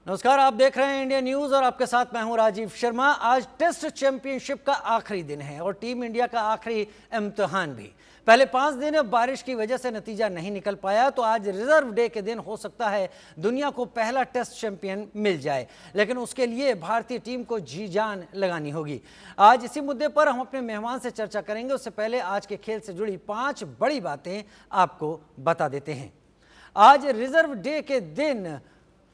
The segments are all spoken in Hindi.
नमस्कार, आप देख रहे हैं इंडिया न्यूज और आपके साथ मैं हूं राजीव शर्मा। आज टेस्ट चैंपियनशिप का आखिरी दिन है और टीम इंडिया का आखिरी इम्तिहान भी। पहले 5 दिन बारिश की वजह से नतीजा नहीं निकल पाया, तो आज रिजर्व डे के दिन हो सकता है दुनिया को पहला टेस्ट चैंपियन मिल जाए, लेकिन उसके लिए भारतीय टीम को जी जान लगानी होगी। आज इसी मुद्दे पर हम अपने मेहमान से चर्चा करेंगे। उससे पहले आज के खेल से जुड़ी 5 बड़ी बातें आपको बता देते हैं। आज रिजर्व डे के दिन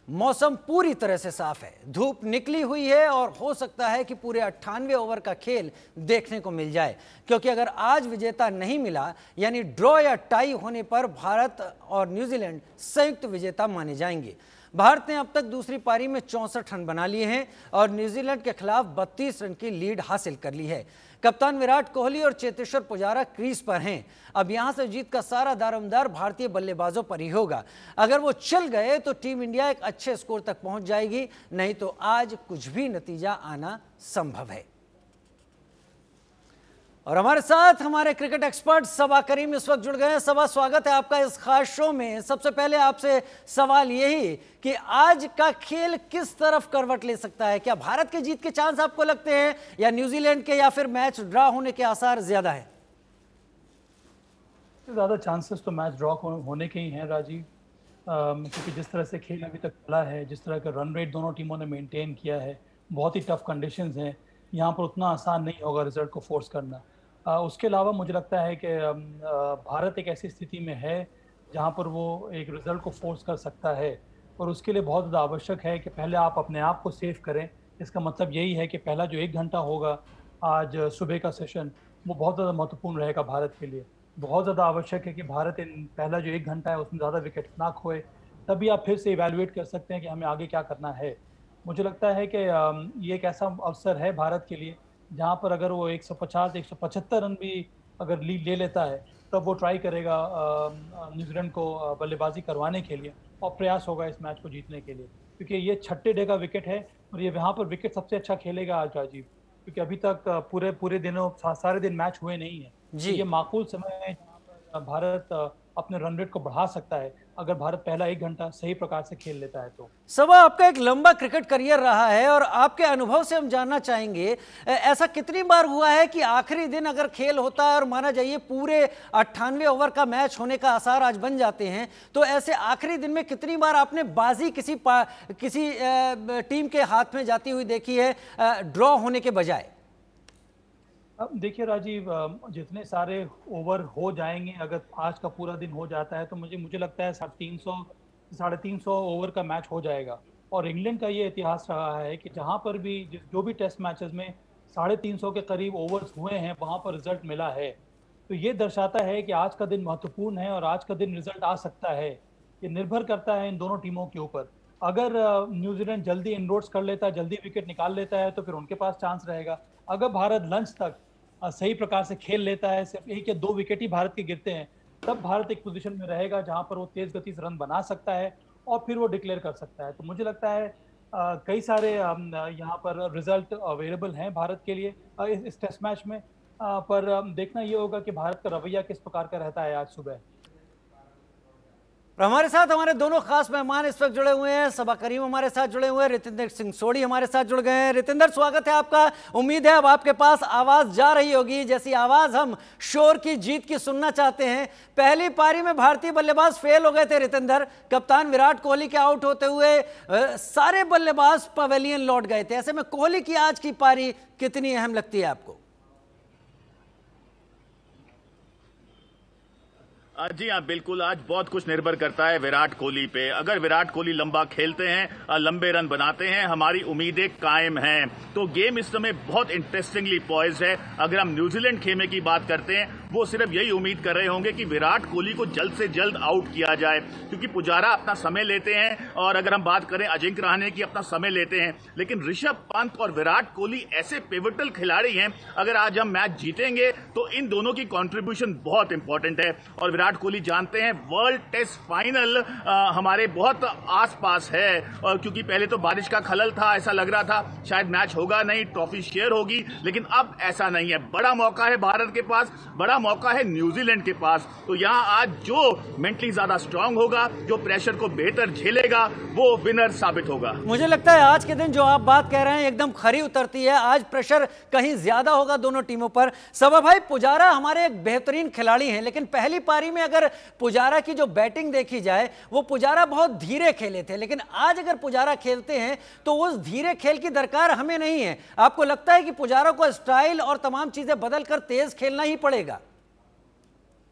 मौसम पूरी तरह से साफ है, धूप निकली हुई है और हो सकता है कि पूरे 98 ओवर का खेल देखने को मिल जाए, क्योंकि अगर आज विजेता नहीं मिला यानी ड्रॉ या टाई होने पर भारत और न्यूजीलैंड संयुक्त विजेता माने जाएंगे। भारत ने अब तक दूसरी पारी में 64 रन बना लिए हैं और न्यूजीलैंड के खिलाफ 32 रन की लीड हासिल कर ली है। कप्तान विराट कोहली और चेतेश्वर पुजारा क्रीज पर हैं। अब यहां से जीत का सारा दारोमदार भारतीय बल्लेबाजों पर ही होगा। अगर वो चल गए तो टीम इंडिया एक अच्छे स्कोर तक पहुंच जाएगी, नहीं तो आज कुछ भी नतीजा आना संभव है। और हमारे साथ हमारे क्रिकेट एक्सपर्ट सबा करीम इस वक्त जुड़ गए हैं। सबा, स्वागत है आपका इस खास शो में। सबसे पहले आपसे सवाल यही कि आज का खेल किस तरफ करवट ले सकता है? क्या भारत के जीत के चांस आपको लगते हैं या न्यूजीलैंड के, या फिर मैच ड्रॉ होने के आसार ज्यादा है? ज्यादा चांसेस तो मैच ड्रॉ होने के ही हैं राजीव, क्योंकि जिस तरह से खेल अभी तक चला है, जिस तरह का रन रेट दोनों टीमों ने मेंटेन किया है, बहुत ही टफ कंडीशंस हैं। यहाँ पर उतना आसान नहीं होगा रिजल्ट को फोर्स करना। उसके अलावा मुझे लगता है कि भारत एक ऐसी स्थिति में है जहाँ पर वो एक रिजल्ट को फोर्स कर सकता है, और उसके लिए बहुत ज़्यादा आवश्यक है कि पहले आप अपने आप को सेव करें। इसका मतलब यही है कि पहला जो 1 घंटा होगा आज सुबह का सेशन, वो बहुत ज़्यादा महत्वपूर्ण रहेगा भारत के लिए। बहुत ज़्यादा आवश्यक है कि भारत पहला जो 1 घंटा है उसमें ज़्यादा विकेट ना खोए, तभी आप फिर से इवैल्यूएट कर सकते हैं कि हमें आगे क्या करना है। मुझे लगता है कि ये एक ऐसा अवसर है भारत के लिए जहाँ पर अगर वो 150-175 रन भी अगर लीड ले लेता है, तब वो ट्राई करेगा न्यूजीलैंड को बल्लेबाजी करवाने के लिए, और प्रयास होगा इस मैच को जीतने के लिए, क्योंकि ये 6ठे डे का विकेट है और ये वहाँ पर विकेट सबसे अच्छा खेलेगा आज राजीव, क्योंकि अभी तक पूरे दिनों सारे दिन मैच हुए नहीं है। ये माकूल समय है जहाँ पर भारत अपने रन रेट को बढ़ा सकता है अगर भारत पहला 1 घंटा सही प्रकार से खेल लेता है तो। सबा, आपका एक लंबा क्रिकेट करियर रहा है और आपके अनुभव से हम जानना चाहेंगे, ऐसा कितनी बार हुआ है कि आखिरी दिन अगर खेल होता है और माना जाइए पूरे 98 ओवर का मैच होने का आसार आज बन जाते हैं, तो ऐसे आखिरी दिन में कितनी बार आपने बाजी किसी टीम के हाथ में जाती हुई देखी है ड्रॉ होने के बजाय? अब देखिए राजीव, जितने सारे ओवर हो जाएंगे, अगर आज का पूरा दिन हो जाता है तो मुझे लगता है 350 ओवर का मैच हो जाएगा। और इंग्लैंड का ये इतिहास रहा है कि जहां पर भी जो भी टेस्ट मैचेस में 350 के करीब ओवर्स हुए हैं, वहां पर रिजल्ट मिला है। तो ये दर्शाता है कि आज का दिन महत्वपूर्ण है और आज का दिन रिजल्ट आ सकता है। ये निर्भर करता है इन दोनों टीमों के ऊपर। अगर न्यूजीलैंड जल्दी इनरोड्स कर लेता है, जल्दी विकेट निकाल लेता है, तो फिर उनके पास चांस रहेगा। अगर भारत लंच तक सही प्रकार से खेल लेता है, सिर्फ 1 या 2 विकेट ही भारत के गिरते हैं, तब भारत एक पोजीशन में रहेगा जहां पर वो तेज गति से रन बना सकता है और फिर वो डिक्लेयर कर सकता है। तो मुझे लगता है कई सारे यहाँ पर रिजल्ट अवेलेबल हैं भारत के लिए इस टेस्ट मैच में, पर देखना ये होगा कि भारत का रवैया किस प्रकार का रहता है आज सुबह। हमारे साथ हमारे दोनों खास मेहमान इस वक्त जुड़े हुए हैं। सबा करीम हमारे साथ जुड़े हुए हैं, रितेंद्र सिंह सोढ़ी हमारे साथ जुड़ गए हैं। रितेंद्र, स्वागत है आपका। उम्मीद है अब आपके पास आवाज जा रही होगी, जैसी आवाज हम शोर की जीत की सुनना चाहते हैं। पहली पारी में भारतीय बल्लेबाज फेल हो गए थे रितेंद्र, कप्तान विराट कोहली के आउट होते हुए सारे बल्लेबाज पवेलियन लौट गए थे। ऐसे में कोहली की आज की पारी कितनी अहम लगती है आपको? जी हाँ, बिल्कुल। आज बहुत कुछ निर्भर करता है विराट कोहली पे। अगर विराट कोहली लंबा खेलते हैं, लंबे रन बनाते हैं, हमारी उम्मीदें कायम हैं। तो गेम इस समय बहुत इंटरेस्टिंगली पॉइज्ड है। अगर हम न्यूजीलैंड खेमे की बात करते हैं, वो सिर्फ यही उम्मीद कर रहे होंगे कि विराट कोहली को जल्द से जल्द आउट किया जाए, क्योंकि पुजारा अपना समय लेते हैं और अगर हम बात करें अजिंक्य रहाणे की, अपना समय लेते हैं। लेकिन ऋषभ पंत और विराट कोहली ऐसे पिवटल खिलाड़ी हैं, अगर आज हम मैच जीतेंगे तो इन दोनों की कॉन्ट्रीब्यूशन बहुत इंपॉर्टेंट है। और विराट कोहली जानते हैं वर्ल्ड टेस्ट फाइनल हमारे बहुत आसपास है, और क्योंकि पहले तो बारिश का खलल था, ऐसा लग रहा था शायद मैच होगा नहीं, ट्रॉफी शेयर होगी, लेकिन अब ऐसा नहीं है। बड़ा मौका है भारत के पास, बड़ा मौका है न्यूजीलैंड के पास। तो यहाँ आज जो मेंटली ज्यादा स्ट्रांग होगा, जो प्रेशर को बेहतर झेलेगा, वो विनर साबित होगा। मुझे लगता है आज के दिन जो आप बात कह रहे हैं एकदम खरी उतरती है। आज प्रेशर कहीं ज्यादा होगा दोनों टीमों पर। सबा भाई, पुजारा हमारे एक बेहतरीन खिलाड़ी हैं, लेकिन पहली पारी में अगर पुजारा की जो बैटिंग देखी जाए, वो पुजारा बहुत धीरे खेले थे, लेकिन आज अगर पुजारा खेलते हैं तो उस धीरे खेल की दरकार हमें नहीं है। आपको लगता है कि पुजारा को स्टाइल और तमाम चीजें बदलकर तेज खेलना ही पड़ेगा?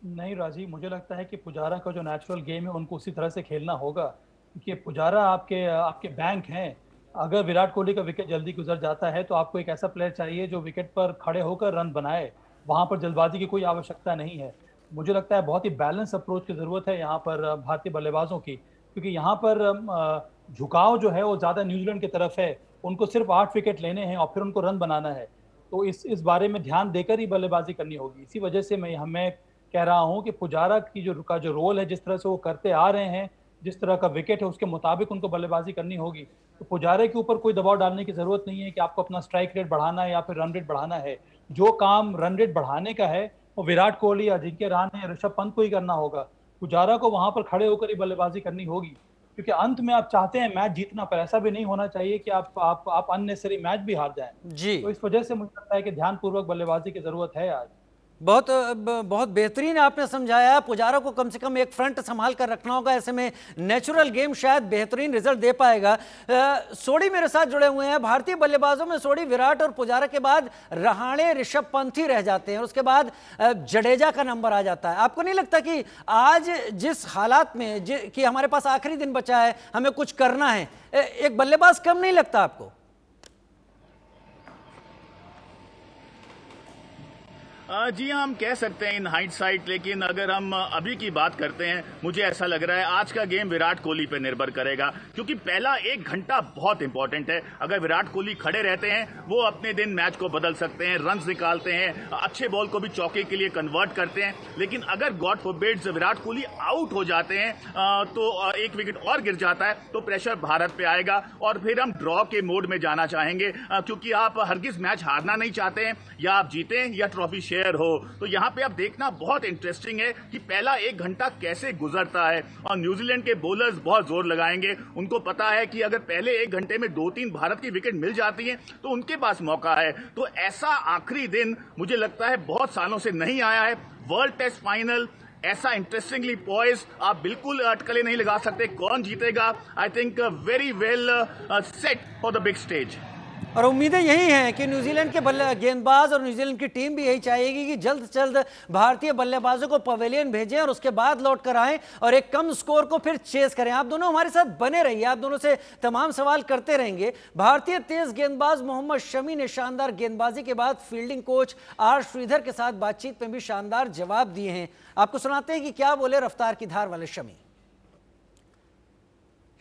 नहीं राजी, मुझे लगता है कि पुजारा का जो नेचुरल गेम है उनको उसी तरह से खेलना होगा, क्योंकि पुजारा आपके आपके बैंक हैं। अगर विराट कोहली का विकेट जल्दी गुजर जाता है तो आपको एक ऐसा प्लेयर चाहिए जो विकेट पर खड़े होकर रन बनाए। वहां पर जल्दबाजी की कोई आवश्यकता नहीं है। मुझे लगता है बहुत ही बैलेंस अप्रोच की जरूरत है यहाँ पर भारतीय बल्लेबाजों की, क्योंकि यहाँ पर झुकाव जो है वो ज्यादा न्यूजीलैंड की तरफ है। उनको सिर्फ 8 विकेट लेने हैं और फिर उनको रन बनाना है। तो इस बारे में ध्यान देकर ही बल्लेबाजी करनी होगी। इसी वजह से मैं कह रहा हूं कि पुजारा की जो रोल है, जिस तरह से वो करते आ रहे हैं, जिस तरह का विकेट है, उसके मुताबिक उनको बल्लेबाजी करनी होगी। तो पुजारे के ऊपर कोई दबाव डालने की जरूरत नहीं है कि आपको अपना स्ट्राइक रेट बढ़ाना है या फिर रन रेट बढ़ाना है। जो काम रन रेट बढ़ाने का है वो विराट कोहली, अजिंक्य रहाणे या ऋषभ पंत को ही करना होगा। पुजारा को वहां पर खड़े होकर ही बल्लेबाजी करनी होगी, क्योंकि अंत में आप चाहते हैं मैच जीतना, पर ऐसा भी नहीं होना चाहिए कि आप अननेसेसरी मैच भी हार जाएं। जी, तो इस वजह से मुझे लगता है कि ध्यानपूर्वक बल्लेबाजी की जरूरत है आज। बहुत बेहतरीन आपने समझाया। पुजारा को कम से कम एक फ्रंट संभाल कर रखना होगा, ऐसे में नेचुरल गेम शायद बेहतरीन रिजल्ट दे पाएगा। सोडी मेरे साथ जुड़े हुए हैं। भारतीय बल्लेबाजों में सोडी, विराट और पुजारा के बाद रहाणे, ऋषभ पंत ही रह जाते हैं, और उसके बाद जडेजा का नंबर आ जाता है। आपको नहीं लगता कि आज जिस हालात में कि हमारे पास आखिरी दिन बचा है, हमें कुछ करना है, एक बल्लेबाज कम नहीं लगता आपको? जी हाँ, हम कह सकते हैं इन हाइंडसाइट, लेकिन अगर हम अभी की बात करते हैं, मुझे ऐसा लग रहा है आज का गेम विराट कोहली पे निर्भर करेगा, क्योंकि पहला 1 घंटा बहुत इंपॉर्टेंट है। अगर विराट कोहली खड़े रहते हैं, वो अपने दिन मैच को बदल सकते हैं, रन्स निकालते हैं, अच्छे बॉल को भी चौके के लिए कन्वर्ट करते हैं। लेकिन अगर God forbids Virat Kohli out हो जाते हैं तो 1 विकेट और गिर जाता है, तो प्रेशर भारत पे आएगा और फिर हम ड्रॉ के मोड में जाना चाहेंगे, क्योंकि आप हरगिज मैच हारना नहीं चाहते हैं, या आप जीतें या ट्रॉफी शेयर हो। तो यहां पे आप देखना बहुत इंटरेस्टिंग है कि पहला 1 घंटा कैसे गुजरता है। और न्यूजीलैंड के बॉलर्स बहुत जोर लगाएंगे। उनको पता है कि अगर पहले 1 घंटे में 2-3 भारत की विकेट मिल जाती हैं तो उनके पास मौका है। तो ऐसा आखिरी दिन मुझे लगता है बहुत सालों से नहीं आया है। वर्ल्ड टेस्ट फाइनल ऐसा इंटरेस्टिंगली पॉइज, आप बिल्कुल अटकलें नहीं लगा सकते कौन जीतेगा। I think very well set for the big stage. और उम्मीदें यही हैं कि न्यूजीलैंड के गेंदबाज और न्यूजीलैंड की टीम भी यही चाहेगी कि जल्द से जल्द भारतीय बल्लेबाजों को पवेलियन भेजें और उसके बाद लौट कर आएं और एक कम स्कोर को फिर चेस करें। आप दोनों हमारे साथ बने रहिए, आप दोनों से तमाम सवाल करते रहेंगे। भारतीय तेज गेंदबाज मोहम्मद शमी ने शानदार गेंदबाजी के बाद फील्डिंग कोच आर श्रीधर के साथ बातचीत में भी शानदार जवाब दिए हैं। आपको सुनाते हैं कि क्या बोले रफ्तार की धार वाले शमी।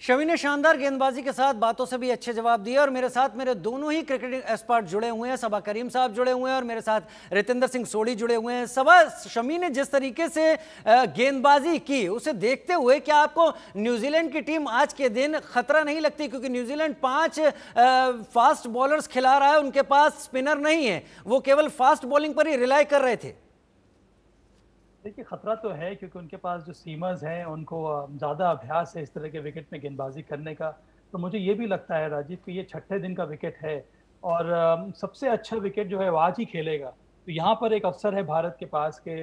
शमी ने शानदार गेंदबाजी के साथ बातों से भी अच्छे जवाब दिए। और मेरे साथ मेरे दोनों ही क्रिकेटिंग एक्सपर्ट जुड़े हुए हैं। सबा करीम साहब जुड़े हुए हैं और मेरे साथ रितेंद्र सिंह सोढ़ी जुड़े हुए हैं। सबा, शमी ने जिस तरीके से गेंदबाजी की, उसे देखते हुए क्या आपको न्यूजीलैंड की टीम आज के दिन खतरा नहीं लगती? क्योंकि न्यूजीलैंड 5 फास्ट बॉलर्स खिला रहा है, उनके पास स्पिनर नहीं है, वो केवल फास्ट बॉलिंग पर ही रिलाई कर रहे थे। देखिए, खतरा तो है क्योंकि उनके पास जो सीमर्स हैं उनको ज़्यादा अभ्यास है इस तरह के विकेट में गेंदबाजी करने का। तो मुझे ये भी लगता है राजीव कि ये 6ठे दिन का विकेट है और सबसे अच्छा विकेट जो है वो आज ही खेलेगा। तो यहाँ पर एक अवसर है भारत के पास कि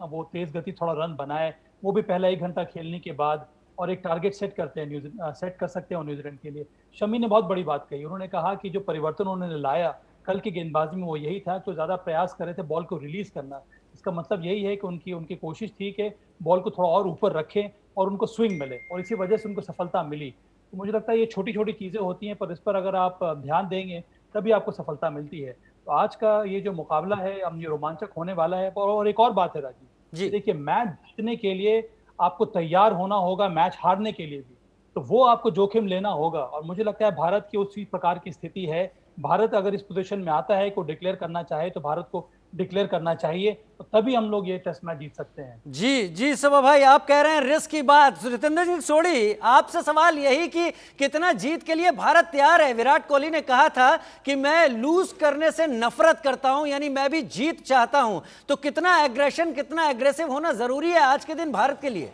वो तेज़ गति थोड़ा रन बनाए, वो भी पहला 1 घंटा खेलने के बाद, और एक टारगेट सेट करते हैं सेट कर सकते हैं न्यूजीलैंड के लिए। शमी ने बहुत बड़ी बात कही। उन्होंने कहा कि जो परिवर्तन उन्होंने लाया कल की गेंदबाजी में वो यही था कि ज़्यादा प्रयास कर रहे थे बॉल को रिलीज करना। इसका मतलब यही है कि उनकी कोशिश थी कि बॉल को थोड़ा और ऊपर रखें और उनको स्विंग मिले, और इसी वजह से उनको सफलता मिली। तो मुझे लगता है ये छोटी छोटी चीज़ें होती हैं, पर इस पर अगर आप ध्यान देंगे तभी आपको सफलता मिलती है। तो आज का ये जो मुकाबला है ये रोमांचक होने वाला है। और एक और बात है राजीव जी, देखिए, मैच जीतने के लिए आपको तैयार होना होगा, मैच हारने के लिए भी, तो वो आपको जोखिम लेना होगा। और मुझे लगता है भारत की उसी प्रकार की स्थिति है। भारत अगर इस पोजीशन में आता है को डिक्लेयर करना चाहे तो भारत को डिक्लेयर करना चाहिए, तो तभी हम लोग ये टेस्ट मैच जीत सकते हैं। जी जी सबा भाई, आप कह रहे हैं रिस्क की बात। रितेंद्र सिंह सोढ़ी, आपसे सवाल यही कि कितना जीत के लिए भारत तैयार है? विराट कोहली ने कहा था कि मैं लूज करने से नफरत करता हूं, यानी मैं भी जीत चाहता हूं। तो कितना एग्रेशन, कितना एग्रेसिव होना जरूरी है आज के दिन भारत के लिए?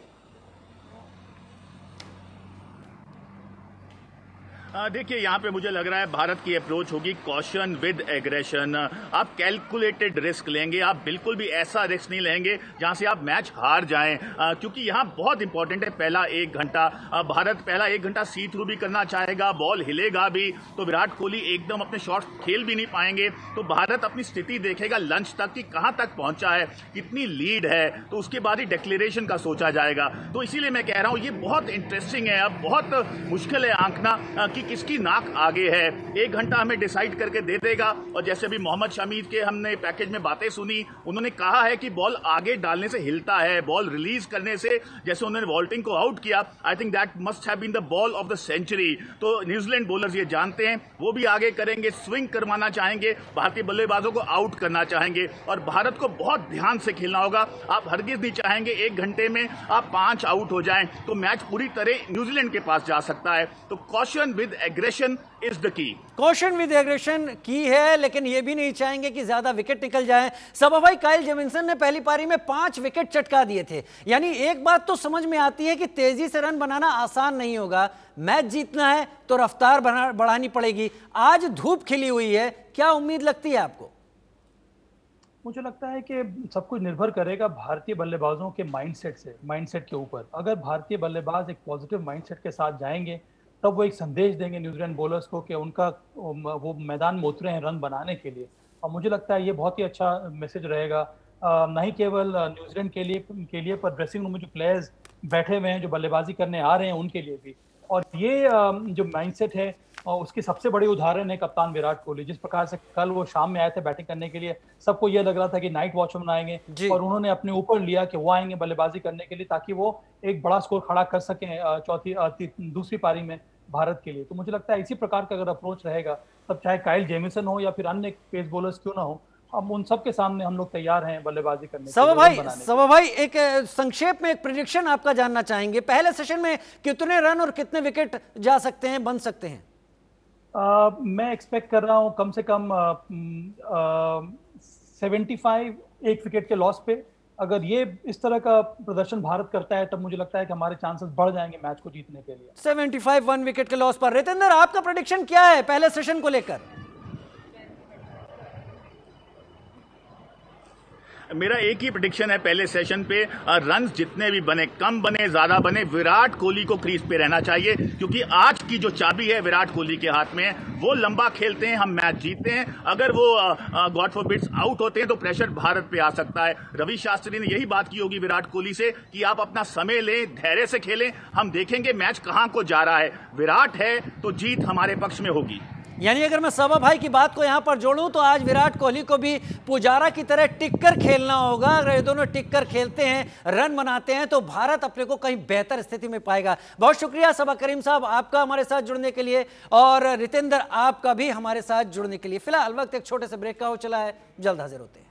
देखिए, यहाँ पे मुझे लग रहा है भारत की अप्रोच होगी कॉशन विद एग्रेशन। आप कैलकुलेटेड रिस्क लेंगे, आप बिल्कुल भी ऐसा रिस्क नहीं लेंगे जहां से आप मैच हार जाएं, क्योंकि यहाँ बहुत इंपॉर्टेंट है पहला 1 घंटा। भारत पहला 1 घंटा सी थ्रू भी करना चाहेगा, बॉल हिलेगा भी, तो विराट कोहली एकदम अपने शॉट्स खेल भी नहीं पाएंगे। तो भारत अपनी स्थिति देखेगा लंच तक कि कहां तक पहुंचा है, कितनी लीड है, तो उसके बाद ही डिक्लेरेशन का सोचा जाएगा। तो इसीलिए मैं कह रहा हूं ये बहुत इंटरेस्टिंग है। अब बहुत मुश्किल है आंकना कि किसकी नाक आगे है। 1 घंटा हमें डिसाइड करके दे देगा। और जैसे भी मोहम्मद शमी के हमने पैकेज में बातें सुनी, उन्होंने कहा है कि बॉल आगे डालने से हिलता है, बॉल रिलीज करने से, जैसे उन्होंने वॉल्टिंग को आउट किया, I think that must have been the ball of the century. तो न्यूजीलैंड बॉलर्स ये जानते हैं, वो भी आगे करेंगे, स्विंग करवाना चाहेंगे, भारतीय बल्लेबाजों को आउट करना चाहेंगे। और भारत को बहुत ध्यान से खेलना होगा। आप हरगिज नहीं चाहेंगे 1 घंटे में आप 5 आउट हो जाएं, तो मैच पूरी तरह न्यूजीलैंड के पास जा सकता है। तो caution with aggression is the key. Caution with aggression की है, लेकिन ये भी नहीं चाहेंगे कि ज्यादा विकेट निकल जाए। सबा भाई, काइल जेमिसन ने पहली पारी में 5 विकेट चटका दिए थे। यानी एक बात तो समझ में आती है कि तेजी से रन बनाना आसान नहीं होगा। मैच जीतना है तो रफ्तार बढ़ानी पड़ेगी। आज धूप खिली हुई है, क्या उम्मीद लगती है आपको? मुझे लगता है कि सब कुछ निर्भर करेगा भारतीय बल्लेबाजों के माइंडसेट के ऊपर। अगर भारतीय बल्लेबाज एक पॉजिटिव माइंडसेट के साथ जाएंगे, तब वो एक संदेश देंगे न्यूजीलैंड बॉलर्स को कि उनका वो मैदान में उतरे हैं रन बनाने के लिए। और मुझे लगता है ये बहुत ही अच्छा मैसेज रहेगा, नहीं केवल न्यूजीलैंड के लिए पर ड्रेसिंग रूम में जो प्लेयर्स बैठे हुए हैं, जो बल्लेबाजी करने आ रहे हैं, उनके लिए भी। और ये जो माइंडसेट है उसकी सबसे बड़ी उदाहरण है कप्तान विराट कोहली। जिस प्रकार से कल वो शाम में आए थे बैटिंग करने के लिए, सबको ये लग रहा था कि नाइट वॉचमैन आएंगे, और उन्होंने अपने ऊपर लिया कि वो आएंगे बल्लेबाजी करने के लिए, ताकि वो एक बड़ा स्कोर खड़ा कर सकें दूसरी पारी में भारत के लिए। तो मुझे लगता है इसी प्रकार का अगर अप्रोच रहेगा, तब चाहे काइल जेमिसन हो या फिर अन्य पेस बॉलर्स क्यों ना हो, हम उन सब के सामने हम लोग तैयार हैं बल्लेबाजी करने के लिए। सबा भाई, एक संक्षेप में एक प्रेडिक्शन आपका जानना चाहेंगे, पहले सेशन में कितने रन और कितने विकेट जा सकते हैं, बन सकते हैं? मैं एक्सपेक्ट कर रहा हूं कम से कम 75 1 विकेट के लॉस पे। अगर ये इस तरह का प्रदर्शन भारत करता है, तब मुझे लगता है कि हमारे चांसेस बढ़ जाएंगे मैच को जीतने के लिए। 75 1 विकेट के लॉस पर। रितेंद्र, आपका प्रेडिक्शन क्या है पहले सेशन को लेकर? मेरा एक ही प्रेडिक्शन है पहले सेशन पे, रन जितने भी बने, कम बने ज्यादा बने, विराट कोहली को क्रीज पे रहना चाहिए, क्योंकि आज की जो चाबी है विराट कोहली के हाथ में है। वो लंबा खेलते हैं, हम मैच जीतते हैं। अगर वो गॉड फॉरबिड्स आउट होते हैं तो प्रेशर भारत पे आ सकता है। रवि शास्त्री ने यही बात की होगी विराट कोहली से कि आप अपना समय लें, धैर्य से खेलें, हम देखेंगे मैच कहां को जा रहा है। विराट है तो जीत हमारे पक्ष में होगी। यानी अगर मैं सबा भाई की बात को यहां पर जोड़ूं तो आज विराट कोहली को भी पुजारा की तरह टिक कर खेलना होगा। अगर ये दोनों टिक कर खेलते हैं, रन बनाते हैं, तो भारत अपने को कहीं बेहतर स्थिति में पाएगा। बहुत शुक्रिया सबा करीम साहब आपका हमारे साथ जुड़ने के लिए, और रितेंद्र आपका भी हमारे साथ जुड़ने के लिए। फिलहाल वक्त एक छोटे से ब्रेक का हो चला है, जल्द हाजिर होते हैं।